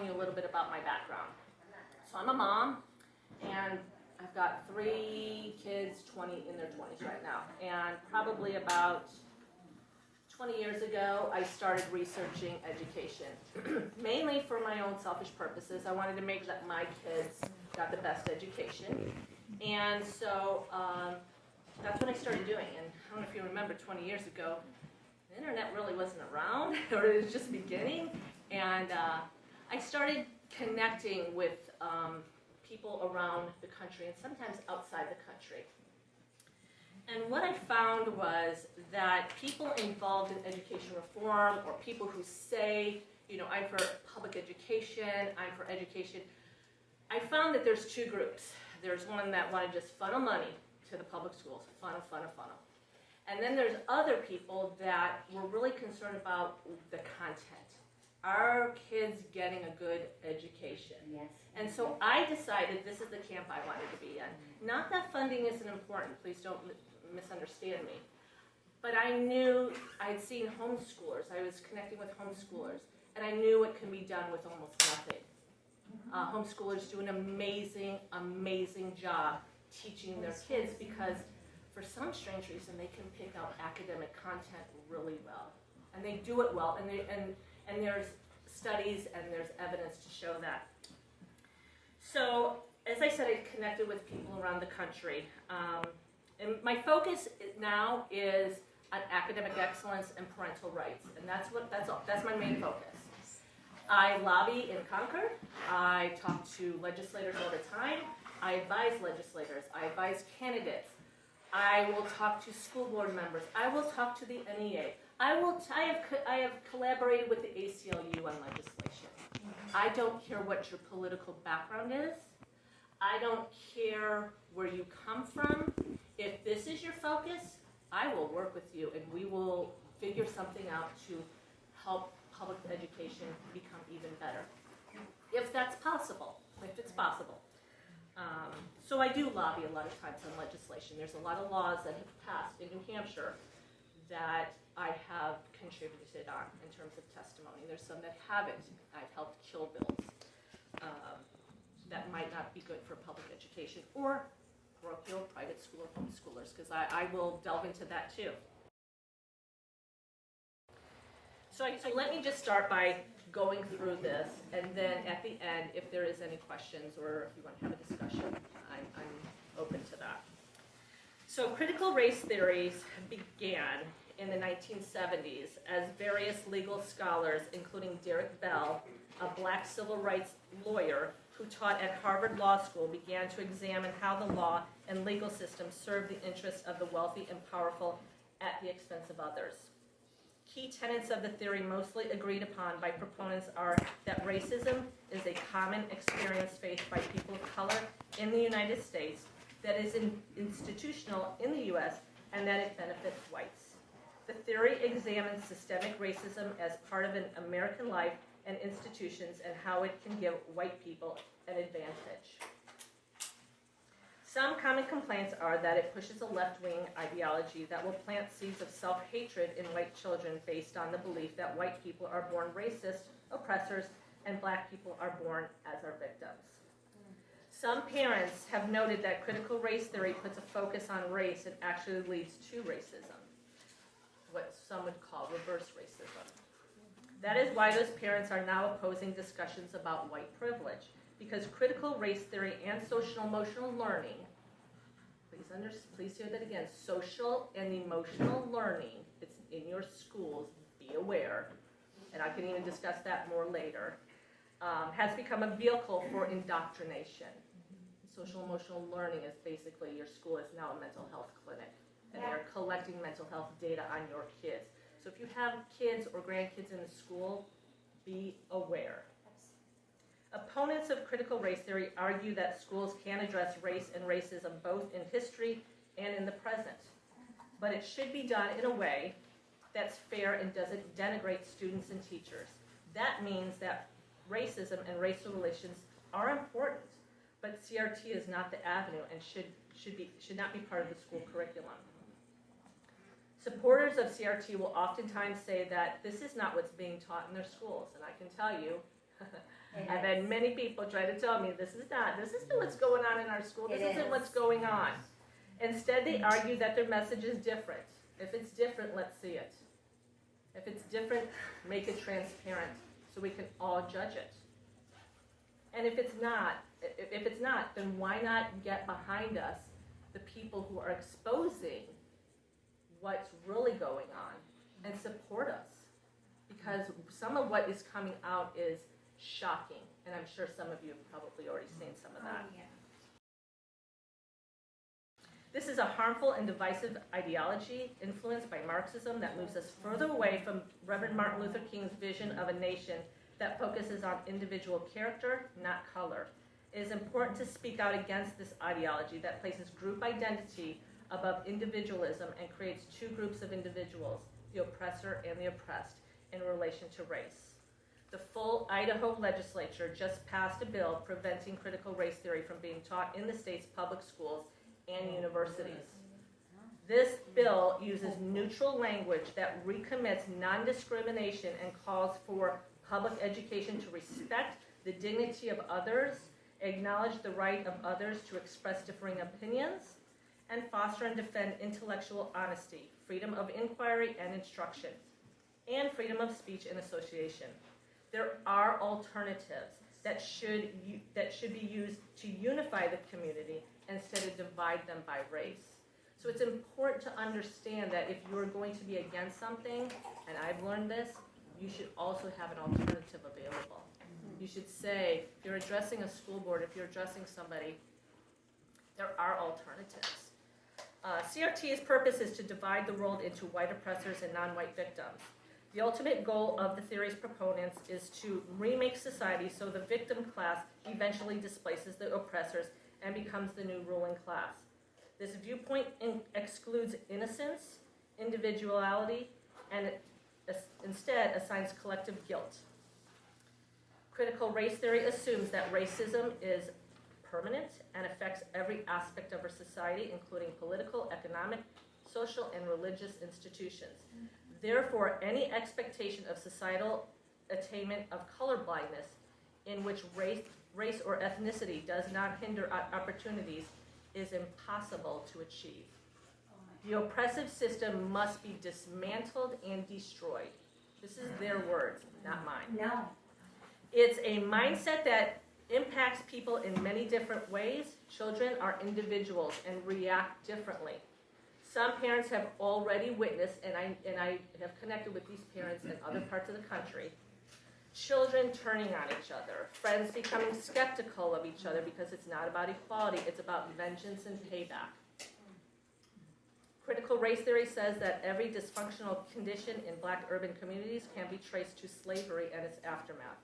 A little bit about my background. So I'm a mom, and I've got 3 kids, in their 20s right now. And probably about 20 years ago, I started researching education, mainly for my own selfish purposes. I wanted to make sure that my kids got the best education. And so that's what I started doing. And I don't know if you remember 20 years ago, the internet really wasn't around, or it was just beginning. And I started connecting with people around the country and sometimes outside the country. And what I found was that people involved in education reform, or people who say, you know, I'm for public education, I'm for education, I found that there's 2 groups. There's one that wanted to just funnel money to the public schools, funnel. And then there's other people that were really concerned about the content. Are kids getting a good education? Yes. And so I decided this is the camp I wanted to be in. Not that funding isn't important, please don't misunderstand me. But I knew, I'd seen homeschoolers, I was connecting with homeschoolers, and I knew it can be done with almost nothing. Homeschoolers do an amazing, amazing job teaching their kids because for some strange reason they can pick out academic content really well. And they do it well, and there's studies and there's evidence to show that. So, as I said, I connected with people around the country. And my focus now is on academic excellence and parental rights. And that's my main focus. I lobby in Concord. I talk to legislators all the time. I advise legislators. I advise candidates. I will talk to school board members. I will talk to the NEA. I have collaborated with the ACLU on legislation. I don't care what your political background is. I don't care where you come from. If this is your focus, I will work with you and we will figure something out to help public education become even better. If that's possible, if it's possible. So I do lobby a lot of times on legislation. There's a lot of laws that have passed in New Hampshire that I have contributed on in terms of testimony. There's some that haven't. I've helped kill bills that might not be good for public education or parochial, private school, or homeschoolers, because I will delve into that too. So let me just start by going through this, and then at the end, if there is any questions or if you want to have a discussion, I'm open to that. So critical race theories began in the 1970s as various legal scholars, including Derek Bell, a black civil rights lawyer who taught at Harvard Law School, began to examine how the law and legal system serve the interests of the wealthy and powerful at the expense of others. Key tenets of the theory mostly agreed upon by proponents are that racism is a common experience faced by people of color in the United States, that is institutional in the U.S., and that it benefits whites. The theory examines systemic racism as part of an American life and institutions and how it can give white people an advantage. Some common complaints are that it pushes a left-wing ideology that will plant seeds of self-hatred in white children based on the belief that white people are born racist, oppressors, and black people are born as our victims. Some parents have noted that critical race theory puts a focus on race and actually leads to racism, what some would call reverse racism. That is why those parents are now opposing discussions about white privilege, because critical race theory and social emotional learning, please hear that again, social and emotional learning, it's in your schools, be aware, and I can even discuss that more later, has become a vehicle for indoctrination. Social emotional learning is basically your school is now a mental health clinic, and they're collecting mental health data on your kids. So if you have kids or grandkids in the school, be aware. Opponents of critical race theory argue that schools can address race and racism both in history and in the present. But it should be done in a way that's fair and doesn't denigrate students and teachers. That means that racism and racial relations are important, but CRT is not the avenue and should not be part of the school curriculum. Supporters of CRT will oftentimes say that this is not what's being taught in their schools, and I can tell you, And then many people try to tell me, this isn't what's going on in our school, this isn't what's going on. Instead, they argue that their message is different. If it's different, let's see it. If it's different, make it transparent so we can all judge it. And if it's not, then why not get behind us, the people who are exposing what's really going on, and support us? Because some of what is coming out is shocking, and I'm sure some of you have probably already seen some of that. Oh, yeah. This is a harmful and divisive ideology influenced by Marxism that moves us further away from Reverend Martin Luther King's vision of a nation that focuses on individual character, not color. It is important to speak out against this ideology that places group identity above individualism and creates two groups of individuals, the oppressor and the oppressed, in relation to race. The full Idaho legislature just passed a bill preventing critical race theory from being taught in the state's public schools and universities. This bill uses neutral language that recommits non-discrimination and calls for public education to respect the dignity of others, acknowledge the right of others to express differing opinions, and foster and defend intellectual honesty, freedom of inquiry and instruction, and freedom of speech and association. There are alternatives that should be used to unify the community instead of divide them by race. So it's important to understand that if you're going to be against something, and I've learned this, you should also have an alternative available. You should say, if you're addressing a school board, if you're addressing somebody, there are alternatives. CRT's purpose is to divide the world into white oppressors and non-white victims. The ultimate goal of the theory's proponents is to remake society so the victim class eventually displaces the oppressors and becomes the new ruling class. This viewpoint excludes innocence, individuality, and instead assigns collective guilt. Critical race theory assumes that racism is permanent and affects every aspect of our society, including political, economic, social, and religious institutions. Therefore, any expectation of societal attainment of colorblindness in which race or ethnicity does not hinder opportunities is impossible to achieve. The oppressive system must be dismantled and destroyed. This is their words, not mine. No. It's a mindset that impacts people in many different ways. Children are individuals and react differently. Some parents have already witnessed, and I have connected with these parents in other parts of the country, children turning on each other, friends becoming skeptical of each other because it's not about equality, it's about vengeance and payback. Critical race theory says that every dysfunctional condition in Black urban communities can be traced to slavery and its aftermath.